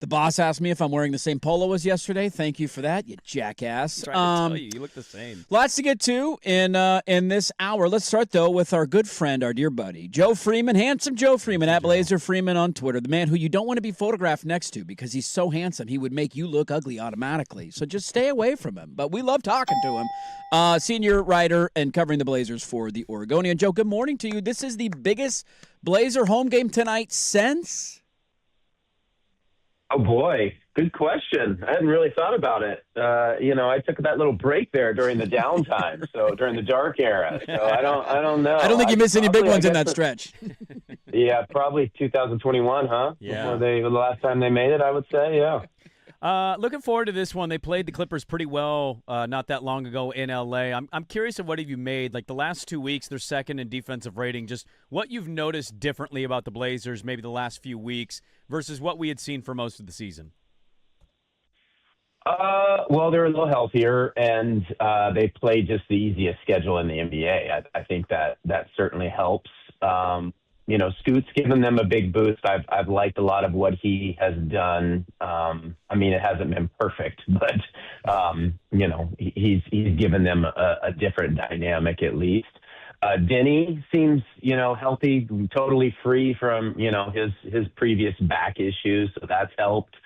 The boss asked me if I'm wearing the same polo as yesterday. Thank you for that, you jackass. I'm trying to tell you look the same. Lots to get to in this hour. Let's start, though, with our good friend, our dear buddy, Joe Freeman, handsome Joe Freeman, at Blazer Freeman on Twitter, the man who you don't want to be photographed next to because he's so handsome. He would make you look ugly automatically. So just stay away from him. But we love talking to him. Senior writer and covering the Blazers for The Oregonian. Joe, good morning to you. This is the biggest Blazer home game tonight since... Oh, boy. Good question. I hadn't really thought about it. I took that little break there during the downtime, so during the dark era. So I don't know. I don't think you missed any big ones in that stretch. Yeah, probably 2021, huh? Yeah. The last time they made it, I would say, yeah. Looking forward to this one. They played the Clippers pretty well not that long ago in L.A. I'm curious of what have you made. Like the last 2 weeks, they're second in defensive rating. Just what you've noticed differently about the Blazers maybe the last few weeks versus what we had seen for most of the season. Well, they're a little healthier, and they play just the easiest schedule in the NBA. I think that certainly helps. Scoot's given them a big boost. I've liked a lot of what he has done. It hasn't been perfect, but he's given them a different dynamic at least. Denny seems healthy, totally free from his previous back issues, so that's helped.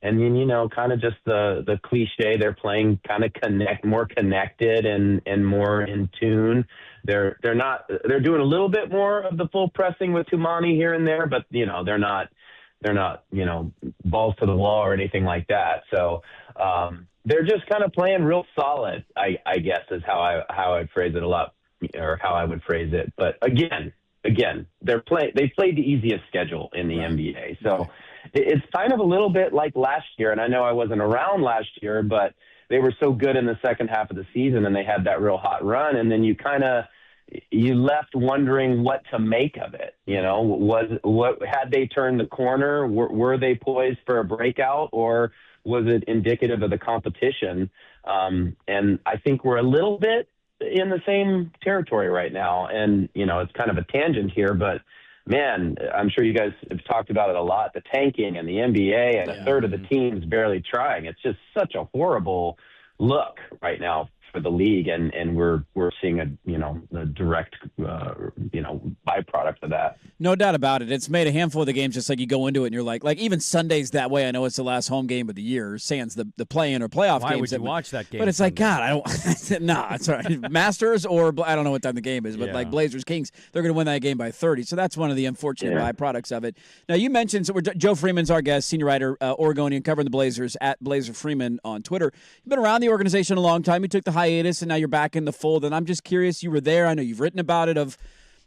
And then, kind of just the cliche, they're playing kind of more connected and more in tune. They're doing a little bit more of the full pressing with Tumani here and there, but they're not balls to the wall or anything like that. So they're just kind of playing real solid, I guess is how I'd phrase it or how I would phrase it. But again, they played the easiest schedule in the NBA. So it's kind of a little bit like last year, and I know I wasn't around last year, but they were so good in the second half of the season, and they had that real hot run, and then you left wondering what to make of it. Had they turned the corner? Were they poised for a breakout, or was it indicative of the competition? And I think we're a little bit in the same territory right now, and it's kind of a tangent here, but man, I'm sure you guys have talked about it a lot, the tanking and the NBA and a third of the teams barely trying. It's just such a horrible look right now for the league, and we're seeing a direct byproduct of that. No doubt about it. It's made a handful of the games just like you go into it and you're like even Sunday's that way. I know it's the last home game of the year, sans the play-in or playoff games. Why would you watch that game? But it's Sunday? like, God, I don't – nah, it's all right. Masters or I don't know what time the game is, but like Blazers, Kings, they're going to win that game by 30. So that's one of the unfortunate byproducts of it. Now, you mentioned Joe Freeman's our guest, senior writer, Oregonian, covering the Blazers at Blazer Freeman on Twitter. You've been around the organization a long time. You took the hiatus, and now you're back in the fold. And I'm just curious, you were there. I know you've written about it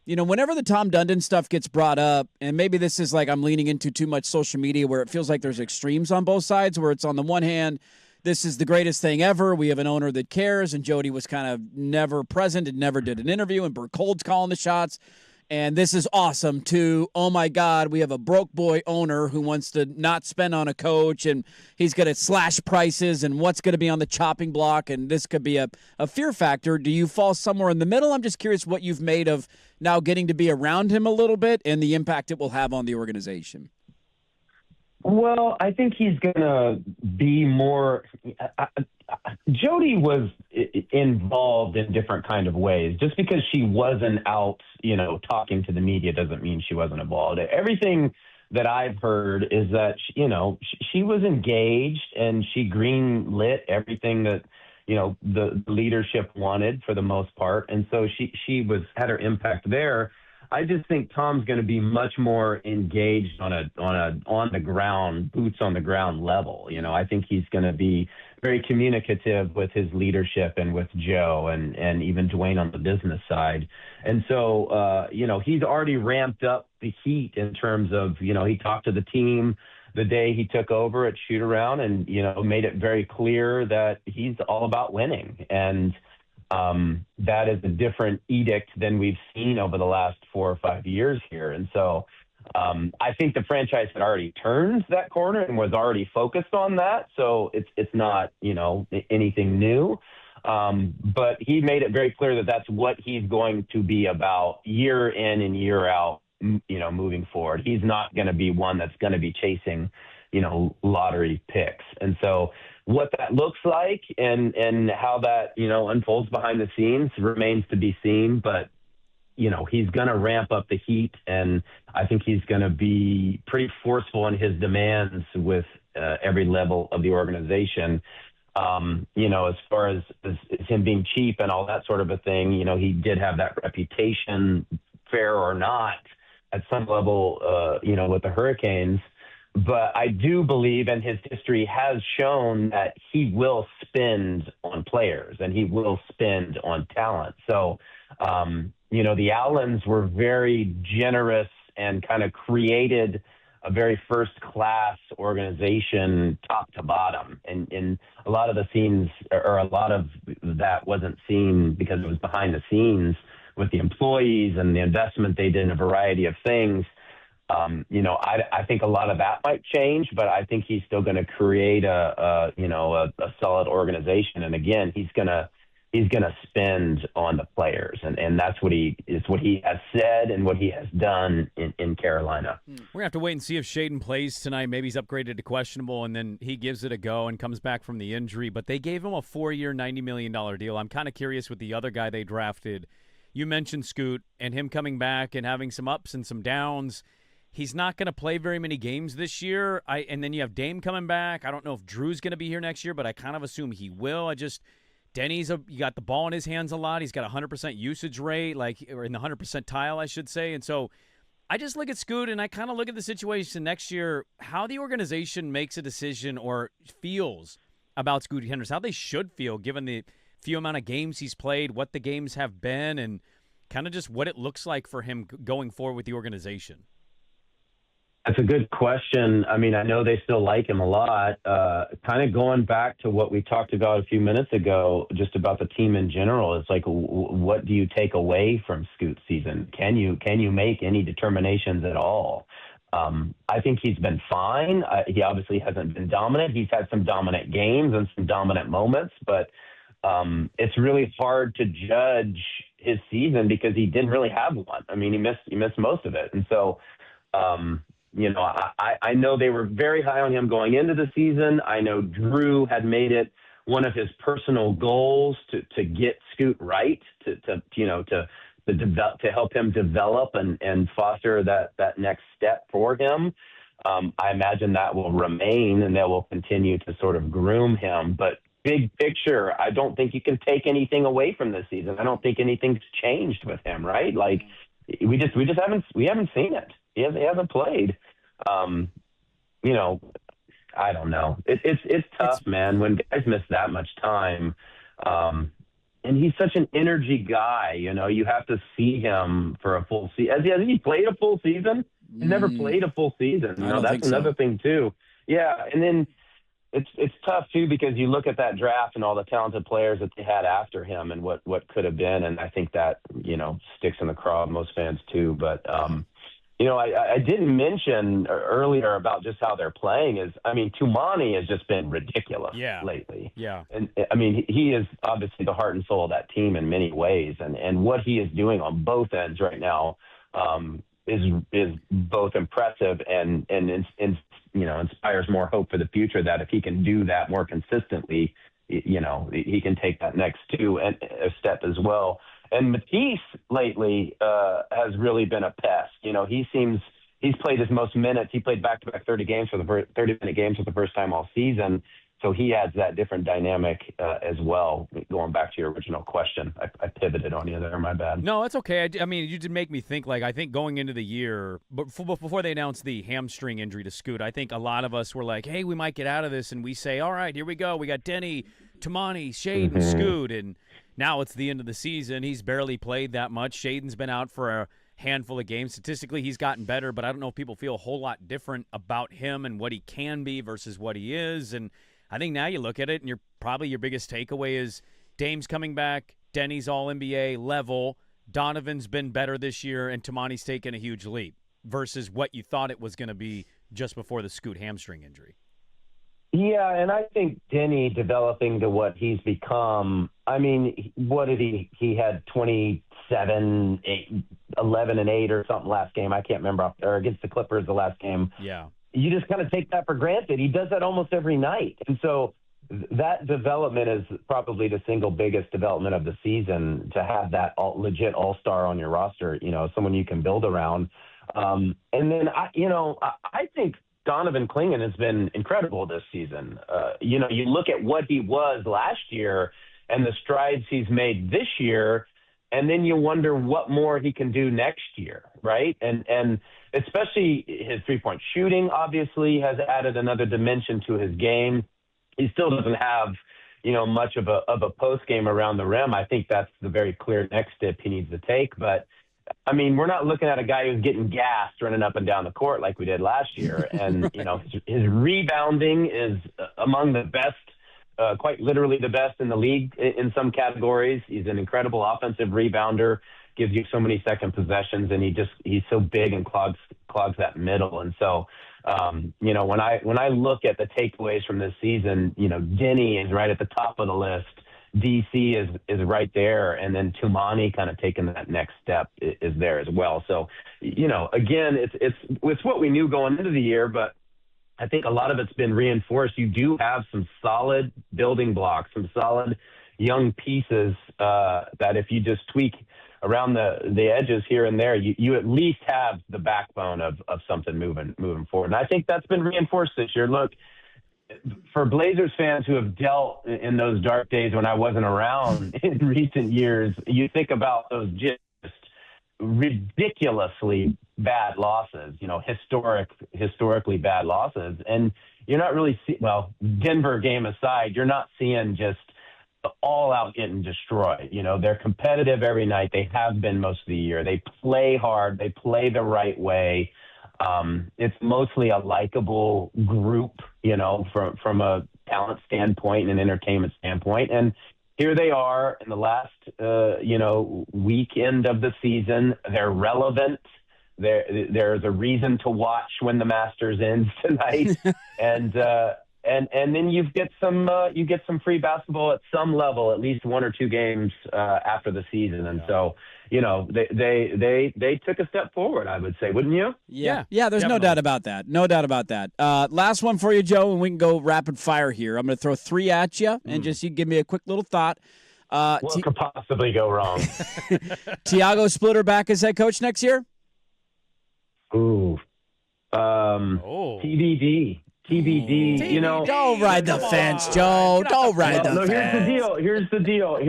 whenever the Tom Dundon stuff gets brought up, and maybe this is like I'm leaning into too much social media where it feels like there's extremes on both sides, where it's on the one hand, this is the greatest thing ever. We have an owner that cares, and Jody was kind of never present and never did an interview, and Burt Cold's calling the shots. And this is awesome, too. Oh, my God, we have a broke boy owner who wants to not spend on a coach, and he's going to slash prices, and what's going to be on the chopping block, and this could be a fear factor. Do you fall somewhere in the middle? I'm just curious what you've made of now getting to be around him a little bit and the impact it will have on the organization. Well, I think he's going to be more Jody was involved in different kind of ways. Just because she wasn't out, talking to the media doesn't mean she wasn't involved. Everything that I've heard is that, she was engaged and she green-lit everything that, the leadership wanted for the most part. And so she had her impact there. I just think Tom's going to be much more engaged on the ground, boots on the ground level. I think he's going to be very communicative with his leadership and with Joe and even Dwayne on the business side. And so, he's already ramped up the heat in terms of, he talked to the team the day he took over at shoot around and, made it very clear that he's all about winning. And, that is a different edict than we've seen over the last 4 or 5 years here. And so I think the franchise had already turned that corner and was already focused on that. So it's not, anything new. But he made it very clear that that's what he's going to be about year in and year out, moving forward. He's not going to be one that's going to be chasing, lottery picks. And so what that looks like and how that, unfolds behind the scenes remains to be seen. But, he's going to ramp up the heat, and I think he's going to be pretty forceful in his demands with every level of the organization. As far as him being cheap and all that sort of a thing, he did have that reputation, fair or not, at some level, with the Hurricanes. But I do believe, and his history has shown, that he will spend on players and he will spend on talent. So, the Allens were very generous and kind of created a very first-class organization top to bottom. And a lot of the scenes, or a lot of that wasn't seen because it was behind the scenes with the employees and the investment they did in a variety of things. I think a lot of that might change, but I think he's still going to create a solid organization. And again, he's going to spend on the players, and that's what he has said and what he has done in Carolina. We're gonna have to wait and see if Shaden plays tonight. Maybe he's upgraded to questionable, and then he gives it a go and comes back from the injury. But they gave him a 4-year, $90 million deal. I'm kind of curious with the other guy they drafted. You mentioned Scoot and him coming back and having some ups and some downs. He's not going to play very many games this year. And then you have Dame coming back. I don't know if Drew's going to be here next year, but I kind of assume he will. Denny's you got the ball in his hands a lot. He's got a 100% usage rate, or in the 100 percentile, I should say. And so I just look at Scoot and I kind of look at the situation next year, how the organization makes a decision or feels about Scoot Henderson, how they should feel given the few amount of games he's played, what the games have been, and kind of just what it looks like for him going forward with the organization. That's a good question. I mean, I know they still like him a lot. Kind of going back to what we talked about a few minutes ago, just about the team in general. It's like, what do you take away from Scoot's season? Can you make any determinations at all? I think he's been fine. He obviously hasn't been dominant. He's had some dominant games and some dominant moments, but it's really hard to judge his season because he didn't really have one. I mean, he missed most of it, and so. I know they were very high on him going into the season. I know Drew had made it one of his personal goals to get Scoot right, to help him develop and foster that next step for him. I imagine that will remain, and they will continue to sort of groom him. But big picture, I don't think you can take anything away from this season. I don't think anything's changed with him, right? Like we haven't seen it. He hasn't played. I don't know. It's tough, man, when guys miss that much time. And he's such an energy guy. You have to see him for a full season. Has he played a full season? He's never played a full season. That's another thing too. Yeah, and then it's tough too because you look at that draft and all the talented players that they had after him and what could have been, and I think that sticks in the craw of most fans too. But I didn't mention earlier about just how they're playing Tumani has just been ridiculous lately. Yeah. And I mean, he is obviously the heart and soul of that team in many ways. And what he is doing on both ends right now is both impressive and inspires more hope for the future that if he can do that more consistently, he can take that next step as well. And Matisse lately has really been a pest. He's played his most minutes. He played back-to-back 30-minute games for the first time all season. So he adds that different dynamic as well. Going back to your original question, I pivoted on you there. My bad. No, that's okay. I mean, you did make me think. I think going into the year, before they announced the hamstring injury to Scoot, I think a lot of us were like, "Hey, we might get out of this," and we say, "All right, here we go. We got Denny, Tumani, Shaden, Scoot," and now it's the end of the season. He's barely played that much. Shaden's been out for a handful of games. Statistically, he's gotten better, but I don't know if people feel a whole lot different about him and what he can be versus what he is. And I think now you look at it, and your biggest takeaway is Dame's coming back, Denny's All-NBA level, Donovan's been better this year, and Tumani's taken a huge leap versus what you thought it was going to be just before the Scoot hamstring injury. Yeah, and I think Denny developing to what he's become. I mean, what did he had 24 11-8 or something last game. I can't remember. Or against the Clippers the last game. Yeah. You just kind of take that for granted. He does that almost every night. And so that development is probably the single biggest development of the season, to have that legit all-star on your roster, someone you can build around. And then, I think Donovan Clingan has been incredible this season. You look at what he was last year and the strides he's made this year, and then you wonder what more he can do next year, right? And especially his three-point shooting, obviously, has added another dimension to his game. He still doesn't have, much of a post game around the rim. I think that's the very clear next step he needs to take. But I mean, we're not looking at a guy who's getting gassed running up and down the court like we did last year. And his rebounding is among the best, quite literally the best in the league in some categories. He's an incredible offensive rebounder, gives you so many second possessions, and he's so big and clogs that middle. And so, when I look at the takeaways from this season, Denny is right at the top of the list. DC is right there, and then Tumani kind of taking that next step is there as well. So, again, it's what we knew going into the year, but I think a lot of it's been reinforced. You do have some solid building blocks, some solid young pieces that if you just tweak around the edges here and there, you at least have the backbone of something moving forward. And I think that's been reinforced this year. Look, for Blazers fans who have dealt in those dark days when I wasn't around in recent years, you think about those just ridiculously bad losses, historically bad losses. And you're not really Denver game aside, you're not seeing just all out getting destroyed. They're competitive every night. They have been most of the year. They play hard. They play the right way. It's mostly a likable group, from a talent standpoint and an entertainment standpoint. And here they are in the last, weekend of the season. They're relevant. There's a reason to watch when the Masters ends tonight. And then you get some free basketball at some level, at least one or two games after the season. And so, they took a step forward, I would say, wouldn't you? Yeah. There's no doubt about that. No doubt about that. Last one for you, Joe, and we can go rapid fire here. I'm going to throw three at you, and just you give me a quick little thought. What could possibly go wrong? Tiago Splitter back as head coach next year? Ooh. TBD. Don't ride the fence, Joe. Don't ride the fence. Here's the deal.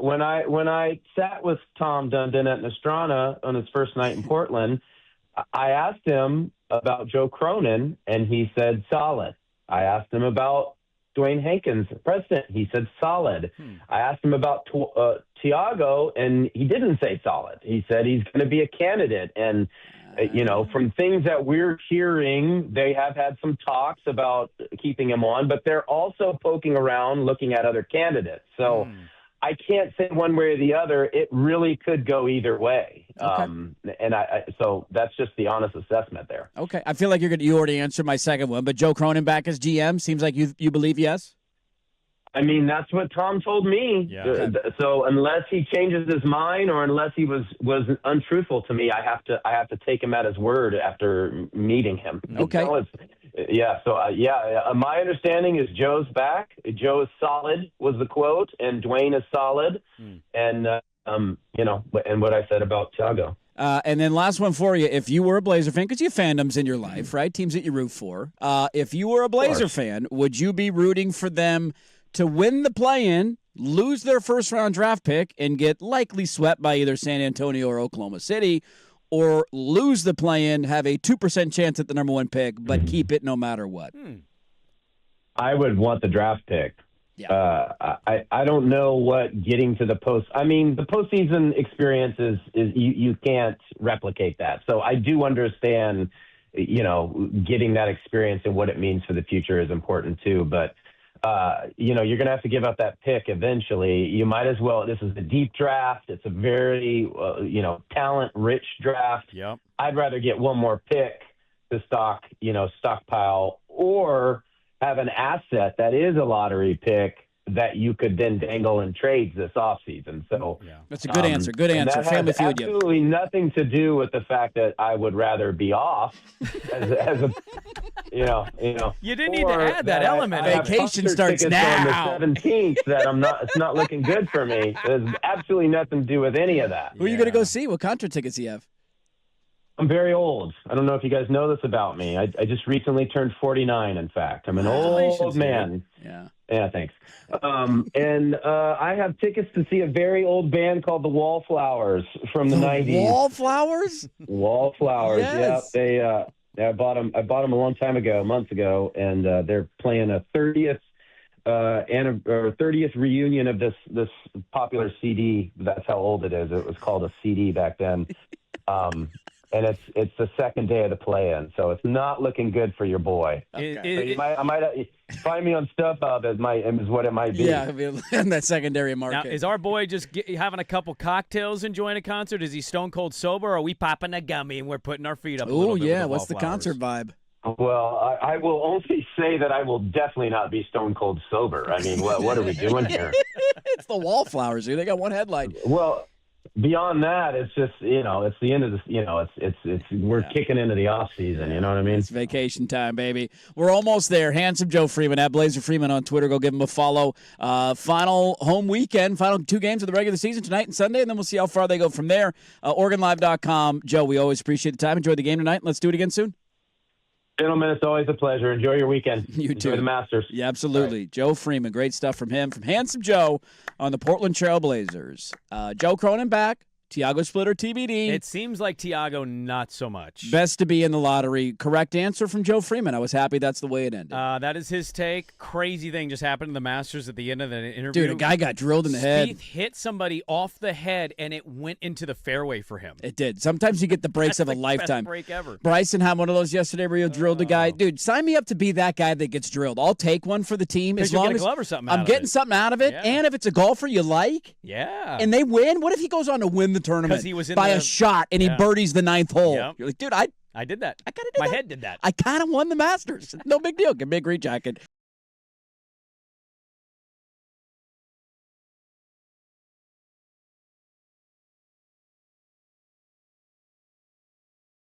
When I sat with Tom Dundon at Nostrana on his first night in Portland, I asked him about Joe Cronin, and he said solid. I asked him about Dwayne Hankins, president. He said solid. I asked him about Tiago, and he didn't say solid. He said he's going to be a candidate. And from things that we're hearing, they have had some talks about keeping him on, but they're also poking around, looking at other candidates. So I can't say one way or the other. It really could go either way. Okay. So that's just the honest assessment there. Okay. I feel like you already answered my second one, but Joe Cronin back as GM seems like you believe yes? I mean, that's what Tom told me. Yeah. So unless he changes his mind or unless he was untruthful to me, I have to take him at his word after meeting him. Okay. My understanding is Joe's back. Joe is solid was the quote, and Dwayne is solid. And and what I said about Tiago. And then last one for you. If you were a Blazer fan, because you have fandoms in your life, right? Teams that you root for. If you were a Blazer fan, would you be rooting for them to win the play-in, lose their first-round draft pick, and get likely swept by either San Antonio or Oklahoma City, or lose the play-in, have a 2% chance at the number one pick, but keep it no matter what? I would want the draft pick. Yeah. I don't know what getting to the post. I mean, the postseason experience is you can't replicate that. So I do understand, getting that experience and what it means for the future is important too. But you're going to have to give up that pick eventually. You might as well. This is a deep draft. It's a very, talent-rich draft. Yep. I'd rather get one more pick to stockpile, or have an asset that is a lottery pick that you could then dangle in trades this offseason. So that's a good answer. Good answer. That Family has Feud. absolutely nothing to do with the fact that I would rather be off as a you didn't need to add that element. Vacation starts now. On the 17th that it's not looking good for me. There's absolutely nothing to do with any of that. Who are you going to go see? What concert tickets do you have? I'm very old. I don't know if you guys know this about me. I just recently turned 49, in fact. I'm an old man. Yeah, thanks. And I have tickets to see a very old band called the Wallflowers from the 90s. Wallflowers? Wallflowers, yes. Yeah. I bought them a long time ago, months ago, and they're playing a 30th 30th reunion of this popular CD. That's how old it is. It was called a CD back then. And it's the second day of the play-in, so it's not looking good for your boy. Okay. So I might find me on StubHub is what it might be. Yeah, in that secondary market. Now, is our boy just having a couple cocktails enjoying a concert? Is he stone cold sober, or are we popping a gummy and we're putting our feet up? Oh yeah, what's the concert vibe? Well, I will only say that I will definitely not be stone cold sober. I mean, what are we doing here? It's the Wallflowers, dude. They got one headline. Well. Beyond that, it's just, it's the end of the, we're kicking into the off season. You know what I mean? It's vacation time, baby. We're almost there. Handsome Joe Freeman at Blazer Freeman on Twitter. Go give him a follow. Final home weekend, final 2 games of the regular season tonight and Sunday, and then we'll see how far they go from there. OregonLive.com. Joe, we always appreciate the time. Enjoy the game tonight. Let's do it again soon. Gentlemen, it's always a pleasure. Enjoy your weekend. You too. Enjoy the Masters. Yeah, absolutely. Right. Joe Freeman, great stuff from him, from Handsome Joe on the Portland Trail Blazers. Joe Cronin back. Tiago Splitter, TBD. It seems like Tiago, not so much. Best to be in the lottery. Correct answer from Joe Freeman. I was happy that's the way it ended. That is his take. Crazy thing just happened in the Masters at the end of the interview. Dude, a guy got drilled in the head. Spieth hit somebody off the head, and it went into the fairway for him. It did. Sometimes you get the breaks of a lifetime. Best break ever. Bryson had one of those yesterday where you drilled a guy. Dude, sign me up to be that guy that gets drilled. I'll take one for the team as long as I'm getting something out of it. Yeah. And if it's a golfer you like, and they win, what if he goes on to win the tournament? Because he was in by a shot, and he birdies the 9th hole. Yep. You're like, dude, I did that. I kind of did My that. head did that. I kind of won the Masters. No big deal. Give me a green jacket.